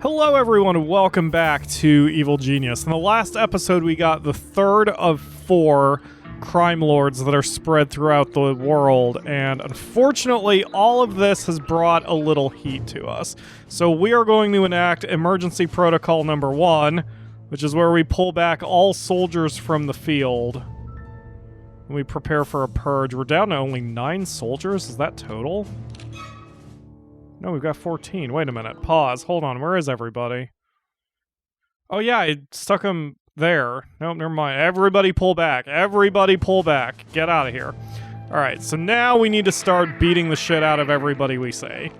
Hello everyone and welcome back to Evil Genius. In the last episode we got the third of 4 crime lords that are spread throughout the world, and unfortunately all of this has brought a little heat to us. So we are going to enact emergency protocol number 1, which is where we pull back all soldiers from the field. And we prepare for a purge. We're down to only 9 soldiers? Is that total? No, we've got 14. Wait a minute. Pause. Hold on. Where is everybody? Oh, yeah, I stuck them there. Nope, never mind. Everybody pull back. Everybody pull back. Get out of here. All right, so now we need to start beating the shit out of everybody we see.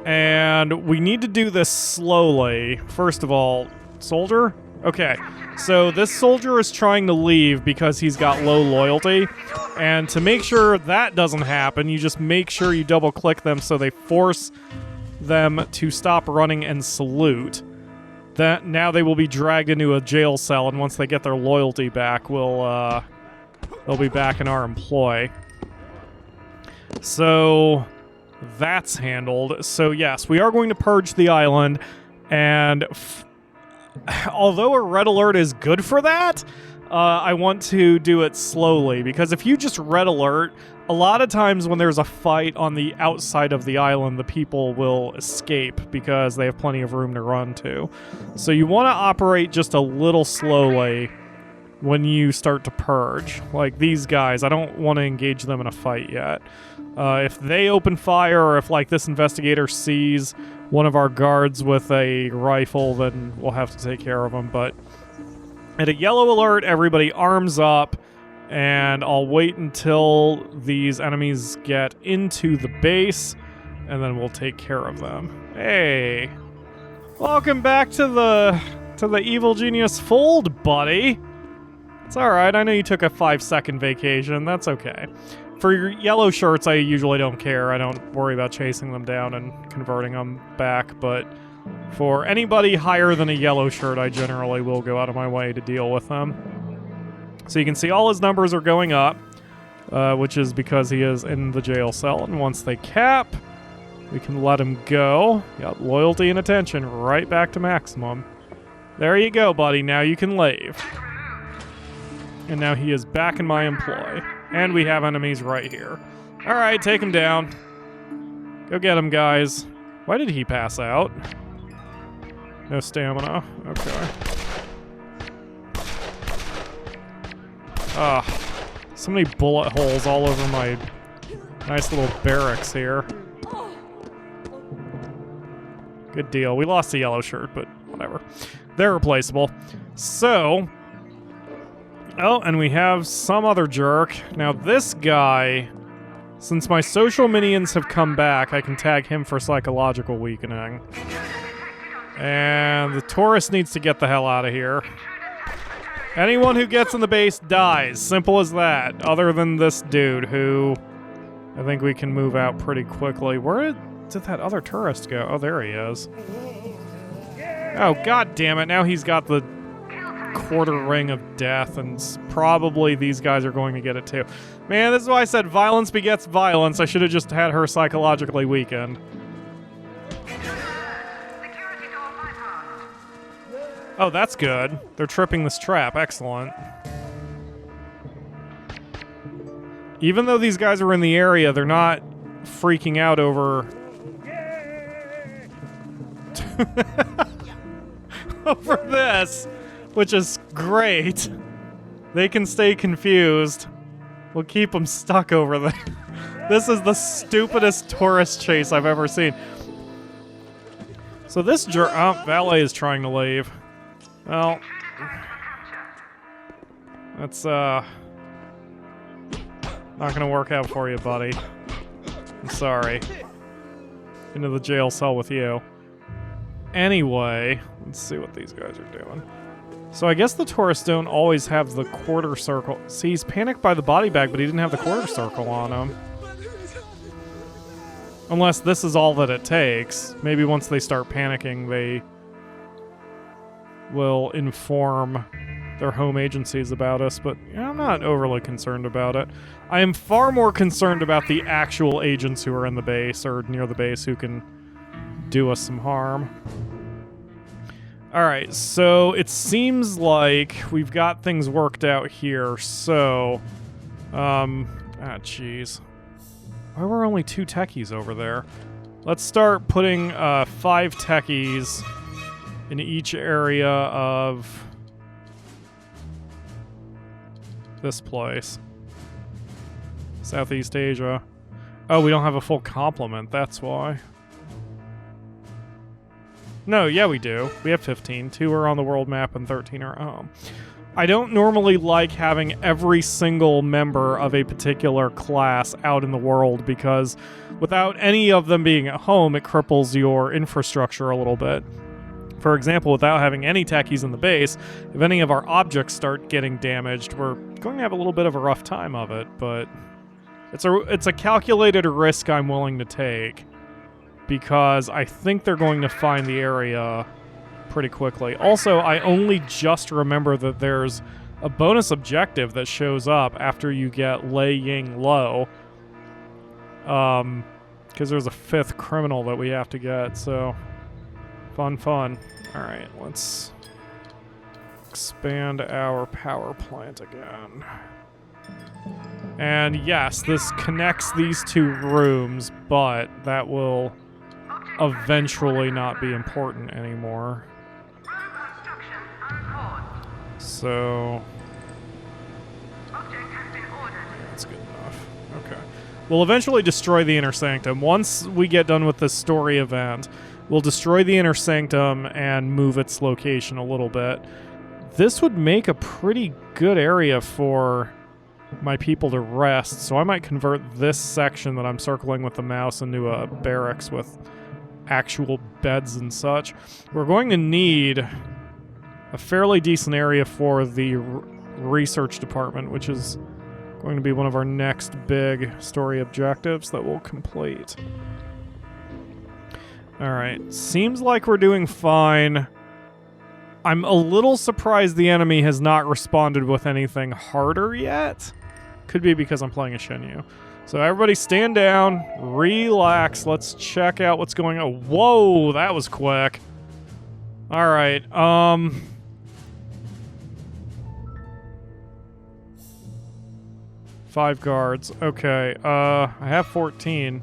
And we need to do this slowly. First of all, soldier? Okay, so this soldier is trying to leave because he's got low loyalty. And to make sure that doesn't happen, you just make sure you double-click them so they force them to stop running and salute. Now they will be dragged into a jail cell, and once they get their loyalty back, they'll be back in our employ. So that's handled. So yes, we are going to purge the island, and although a red alert is good for that, I want to do it slowly, because if you just red alert, a lot of times when there's a fight on the outside of the island, the people will escape because they have plenty of room to run to. So you want to operate just a little slowly when you start to purge. Like these guys, I don't want to engage them in a fight yet. If they open fire, or if like this investigator sees one of our guards with a rifle, then we'll have to take care of them. But at a yellow alert, everybody arms up, and I'll wait until these enemies get into the base, and then we'll take care of them. Hey, welcome back to the Evil Genius fold, buddy. It's all right. I know you took a 5-second vacation. That's okay. For your yellow shirts, I usually don't care. I don't worry about chasing them down and converting them back, but for anybody higher than a yellow shirt, I generally will go out of my way to deal with them. So you can see all his numbers are going up, which is because he is in the jail cell. And once they cap, we can let him go. Yep, loyalty and attention right back to maximum. There you go, buddy. Now you can leave. And now he is back in my employ. And we have enemies right here. All right, take him down. Go get him, guys. Why did he pass out? No stamina. Okay. So many bullet holes all over my nice little barracks here. Good deal. We lost the yellow shirt, but whatever. They're replaceable. So, oh, and we have some other jerk. Now this guy, since my social minions have come back, I can tag him for psychological weakening. And the tourist needs to get the hell out of here. Anyone who gets in the base dies. Simple as that. Other than this dude, who I think we can move out pretty quickly. Where did that other tourist go? Oh, there he is. Oh, god damn it. Now he's got the quarter ring of death, and probably these guys are going to get it too. Man, this is why I said violence begets violence. I should have just had her psychologically weakened. Oh, that's good. They're tripping this trap. Excellent. Even though these guys are in the area, they're not freaking out over... over this, which is great. They can stay confused. We'll keep them stuck over there. This is the stupidest tourist chase I've ever seen. So this valet is trying to leave. Well, that's not gonna work out for you, buddy. I'm sorry. Into the jail cell with you. Anyway, let's see what these guys are doing. So I guess the tourists don't always have the quarter circle. See, he's panicked by the body bag, but he didn't have the quarter circle on him. Unless this is all that it takes. Maybe once they start panicking, they will inform their home agencies about us, but I'm not overly concerned about it. I am far more concerned about the actual agents who are in the base or near the base who can do us some harm. Alright, so it seems like we've got things worked out here, so... jeez. Why were only 2 techies over there? Let's start putting 5 techies in each area of this place. Southeast Asia. Oh, we don't have a full complement, that's why. No, yeah we do. We have 15. 2 are on the world map and 13 are at home. I don't normally like having every single member of a particular class out in the world because without any of them being at home, it cripples your infrastructure a little bit. For example, without having any techies in the base, if any of our objects start getting damaged, we're going to have a little bit of a rough time of it, but it's a calculated risk I'm willing to take because I think they're going to find the area pretty quickly. Also, I only just remember that there's a bonus objective that shows up after you get Lei Ying low. Because there's a 5th criminal that we have to get, so... Fun. Alright, let's expand our power plant again. And yes, this connects these 2 rooms, but that will eventually not be important anymore. So... that's good enough. Okay. We'll eventually destroy the Inner Sanctum. Once we get done with this story event, we'll destroy the Inner Sanctum and move its location a little bit. This would make a pretty good area for my people to rest, so I might convert this section that I'm circling with the mouse into a barracks with actual beds and such. We're going to need a fairly decent area for the research department, which is going to be one of our next big story objectives that we'll complete. Alright, seems like we're doing fine. I'm a little surprised the enemy has not responded with anything harder yet. Could be because I'm playing a Shenyu. So everybody stand down, relax, let's check out what's going on. Whoa, that was quick. Alright, 5 guards. Okay, I have 14.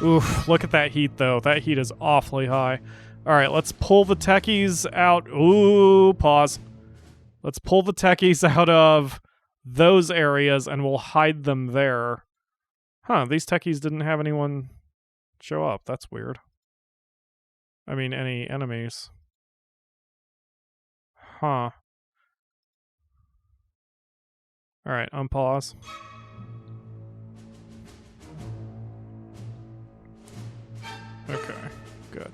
Oof, look at that heat, though. That heat is awfully high. Alright, let's pull the techies out. Ooh, pause. Let's pull the techies out of those areas, and we'll hide them there. Huh, these techies didn't have anyone show up. That's weird. I mean, any enemies. Huh. Alright, unpause. Okay, good.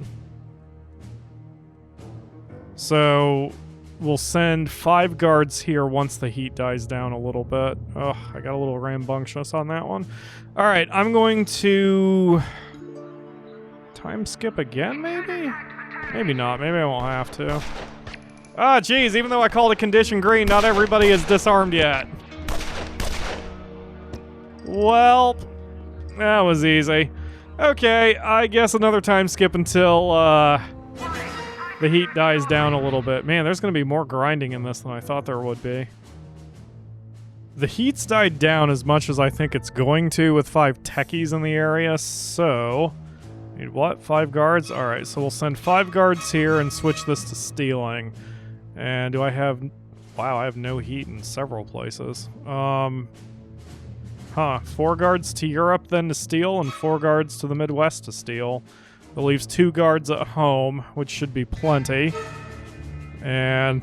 So, we'll send 5 guards here once the heat dies down a little bit. Oh, I got a little rambunctious on that one. Alright, I'm going to... time skip again, maybe? Maybe not. Maybe I won't have to. Ah, geez, even though I called a condition green, not everybody is disarmed yet. Well, that was easy. Okay, I guess another time skip until, the heat dies down a little bit. Man, there's going to be more grinding in this than I thought there would be. The heat's died down as much as I think it's going to with 5 techies in the area, so... need what? 5 guards? Alright, so we'll send 5 guards here and switch this to stealing. And do I have... wow, I have no heat in several places. 4 guards to Europe then to steal, and 4 guards to the Midwest to steal. That leaves 2 guards at home, which should be plenty. And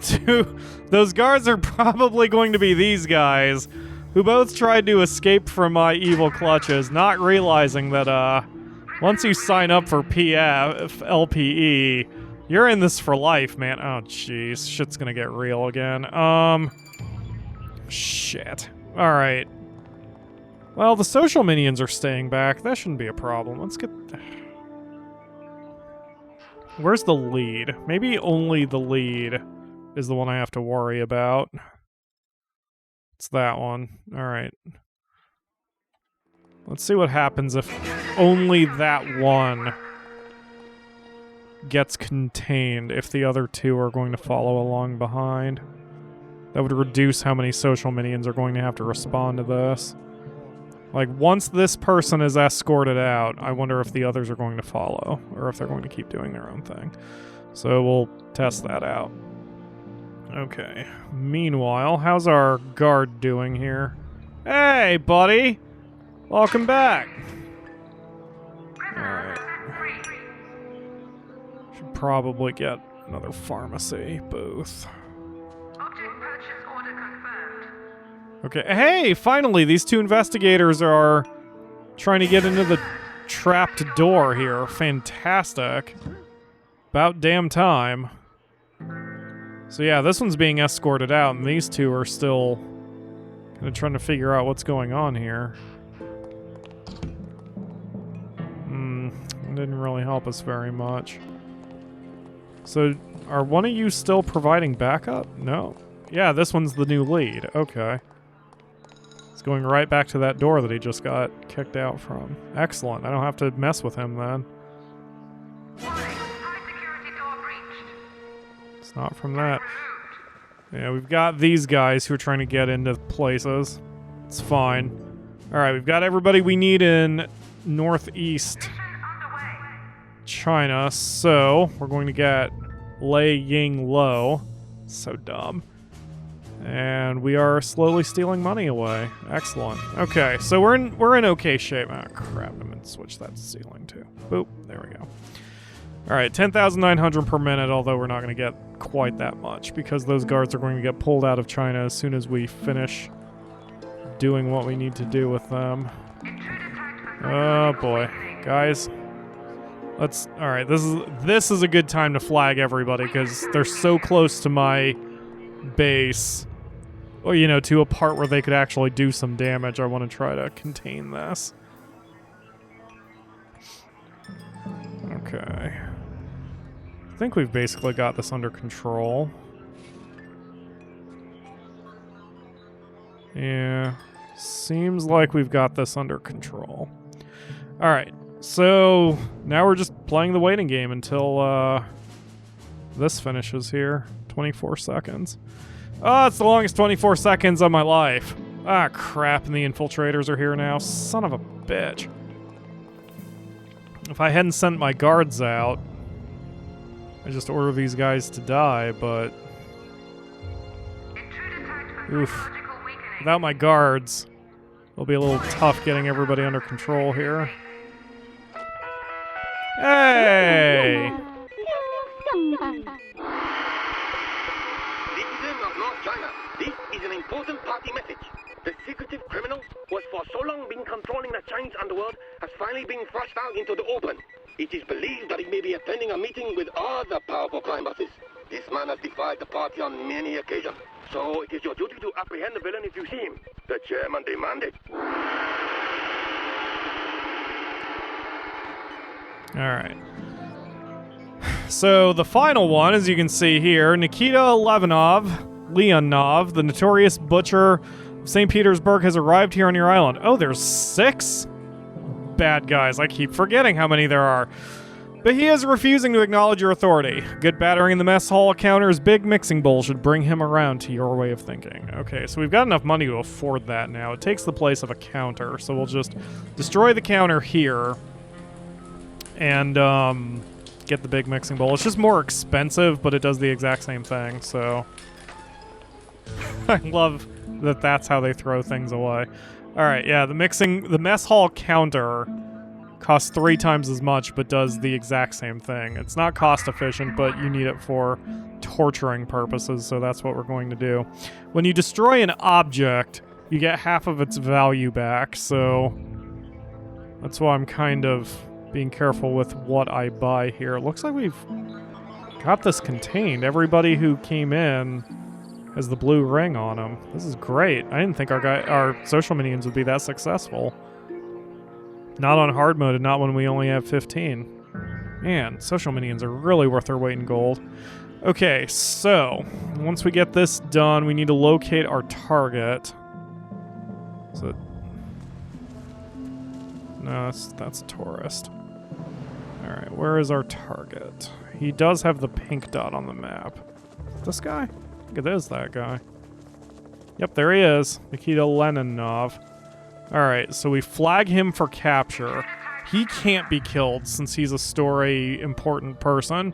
those guards are probably going to be these guys, who both tried to escape from my evil clutches, not realizing that, once you sign up for LPE, you're in this for life, man. Oh, jeez. Shit's gonna get real again. Shit. Alright. Well, the social minions are staying back. That shouldn't be a problem. Let's get... where's the lead? Maybe only the lead is the one I have to worry about. It's that one. Alright. Let's see what happens if only that one gets contained if the other two are going to follow along behind. That would reduce how many social minions are going to have to respond to this. Like, once this person is escorted out, I wonder if the others are going to follow, or if they're going to keep doing their own thing. So we'll test that out. Okay. Meanwhile, how's our guard doing here? Hey, buddy! Welcome back! Alright. Should probably get another pharmacy booth. Okay, hey, finally, these two investigators are trying to get into the trapped door here. Fantastic. About damn time. So yeah, this one's being escorted out, and these two are still kind of trying to figure out what's going on here. Didn't really help us very much. So, are one of you still providing backup? No. Yeah, this one's the new lead. Okay. It's going right back to that door that he just got kicked out from. Excellent. I don't have to mess with him then. It's not from that. Yeah, we've got these guys who are trying to get into places. It's fine. Alright, we've got everybody we need in northeast China, so we're going to get Lei Ying Lo. So dumb. And we are slowly stealing money away. Excellent. Okay, so we're in okay shape. Ah, crap, I'm gonna switch that to ceiling too. Boop, there we go. Alright, 10,900 per minute, although we're not going to get quite that much, because those guards are going to get pulled out of China as soon as we finish doing what we need to do with them. Oh boy. Guys, let's... Alright, this is a good time to flag everybody, because they're so close to my base. Or, you know, to a part where they could actually do some damage. I want to try to contain this. Okay. I think we've basically got this under control. Yeah. Seems like we've got this under control. Alright. So, now we're just playing the waiting game until, this finishes here. 24 seconds. Oh, it's the longest 24 seconds of my life. Ah, crap, and the infiltrators are here now. Son of a bitch. If I hadn't sent my guards out, I just order these guys to die, but... Oof. Without my guards, it'll be a little tough getting everybody under control here. Hey! Citizens of North China, this is an important party message. The secretive criminal who has for so long been controlling the Chinese underworld has finally been thrust out into the open. It is believed that he may be attending a meeting with other powerful crime bosses. This man has defied the party on many occasions, so it is your duty to apprehend the villain if you see him. The chairman demanded. Alright. So, the final one, as you can see here, Nikita Leonov, the notorious butcher of St. Petersburg, has arrived here on your island. Oh, there's 6 bad guys. I keep forgetting how many there are. But he is refusing to acknowledge your authority. Good battering in the mess hall counter's big mixing bowl should bring him around to your way of thinking. Okay, so we've got enough money to afford that now. It takes the place of a counter, so we'll just destroy the counter here and get the big mixing bowl. It's just more expensive, but it does the exact same thing, so... I love that that's how they throw things away. Alright, yeah, the mess hall counter costs 3 times as much, but does the exact same thing. It's not cost efficient, but you need it for torturing purposes, so that's what we're going to do. When you destroy an object, you get half of its value back, so that's why I'm kind of being careful with what I buy here. It looks like we've got this contained. Everybody who came in has the blue ring on them. This is great. I didn't think our social minions would be that successful. Not on hard mode and not when we only have 15. Man, social minions are really worth their weight in gold. Okay, so once we get this done, we need to locate our target. So, no, that's a tourist. Alright, where is our target? He does have the pink dot on the map. This guy? I think it is that guy. Yep, there he is. Nikita Leninov. Alright, so we flag him for capture. He can't be killed since he's a story important person.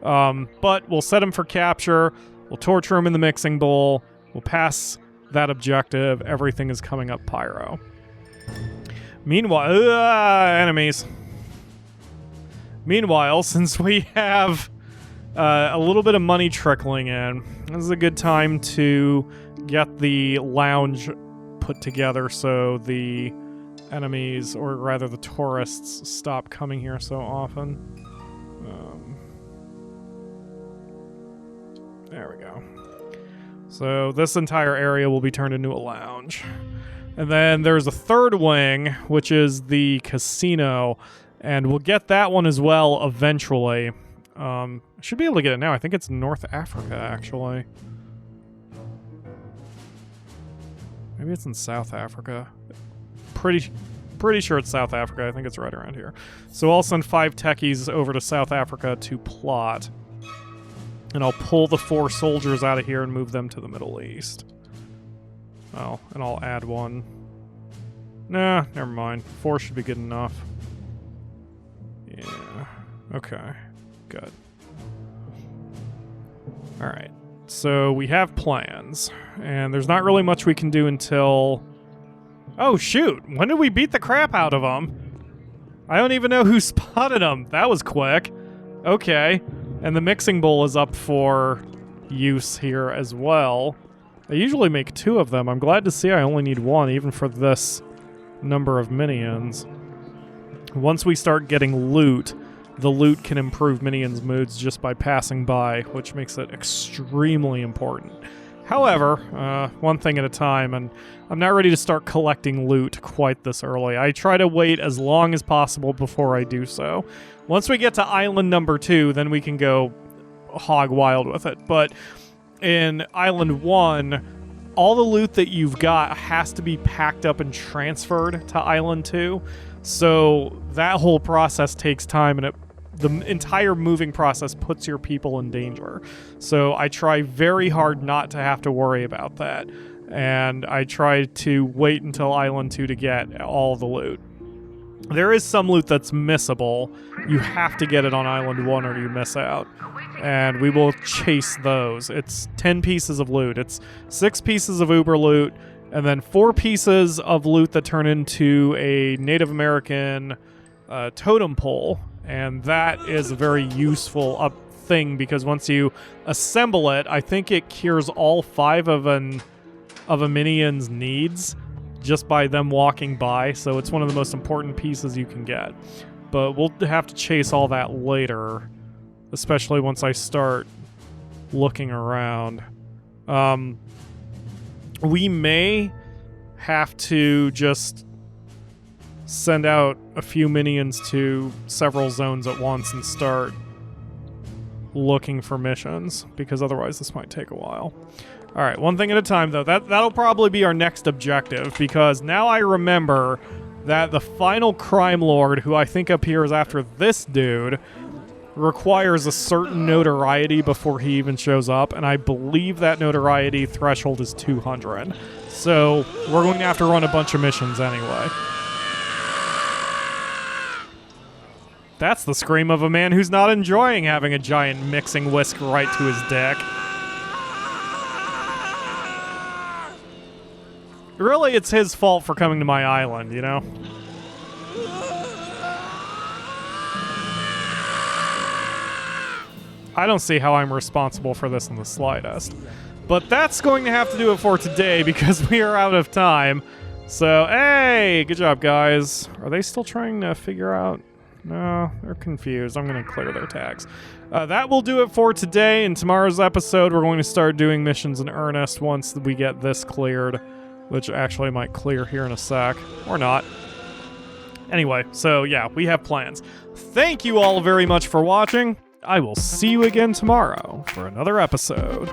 But we'll set him for capture. We'll torture him in the mixing bowl. We'll pass that objective. Everything is coming up Pyro. Meanwhile, enemies. Meanwhile, since we have a little bit of money trickling in, this is a good time to get the lounge put together so the enemies, or rather the tourists, stop coming here so often. There we go. So this entire area will be turned into a lounge. And then there's a third wing, which is the casino, and we'll get that one as well eventually. I should be able to get it now. I think it's North Africa, actually. Maybe it's in South Africa. Pretty sure it's South Africa. I think it's right around here. So I'll send 5 techies over to South Africa to plot. And I'll pull the 4 soldiers out of here and move them to the Middle East. Oh, and I'll add 1. Nah, never mind. 4 should be good enough. Yeah. Okay. Good. Alright. So we have plans. And there's not really much we can do until... Oh, shoot! When did we beat the crap out of them? I don't even know who spotted them. That was quick. Okay. And the mixing bowl is up for use here as well. I usually make 2 of them. I'm glad to see I only need 1, even for this number of minions. Once we start getting loot, the loot can improve minions' moods just by passing by, which makes it extremely important. However, one thing at a time, and I'm not ready to start collecting loot quite this early. I try to wait as long as possible before I do so. Once we get to island number 2, then we can go hog wild with it. But in island 1, all the loot that you've got has to be packed up and transferred to island 2. So that whole process takes time, and the entire moving process puts your people in danger. So I try very hard not to have to worry about that. And I try to wait until Island 2 to get all the loot. There is some loot that's missable. You have to get it on Island 1 or you miss out. And we will chase those. It's 10 pieces of loot. It's 6 pieces of Uber loot, and then 4 pieces of loot that turn into a Native American totem pole. And that is a very useful thing, because once you assemble it, I think it cures all 5 of a minion's needs just by them walking by. So it's one of the most important pieces you can get. But we'll have to chase all that later, especially once I start looking around. We may have to just send out a few minions to several zones at once and start looking for missions, because otherwise this might take a while. Alright, one thing at a time though. That'll probably be our next objective, because now I remember that the final crime lord, who I think appears after this dude, requires a certain notoriety before he even shows up, and I believe that notoriety threshold is 200. So we're going to have to run a bunch of missions anyway. That's the scream of a man who's not enjoying having a giant mixing whisk right to his dick. Really, it's his fault for coming to my island, you know? I don't see how I'm responsible for this in the slightest. But that's going to have to do it for today, because we are out of time. So, hey, good job, guys. Are they still trying to figure out? No, they're confused. I'm going to clear their tags. That will do it for today. In tomorrow's episode, we're going to start doing missions in earnest once we get this cleared, which actually might clear here in a sec, or not. Anyway, so yeah, we have plans. Thank you all very much for watching. I will see you again tomorrow for another episode.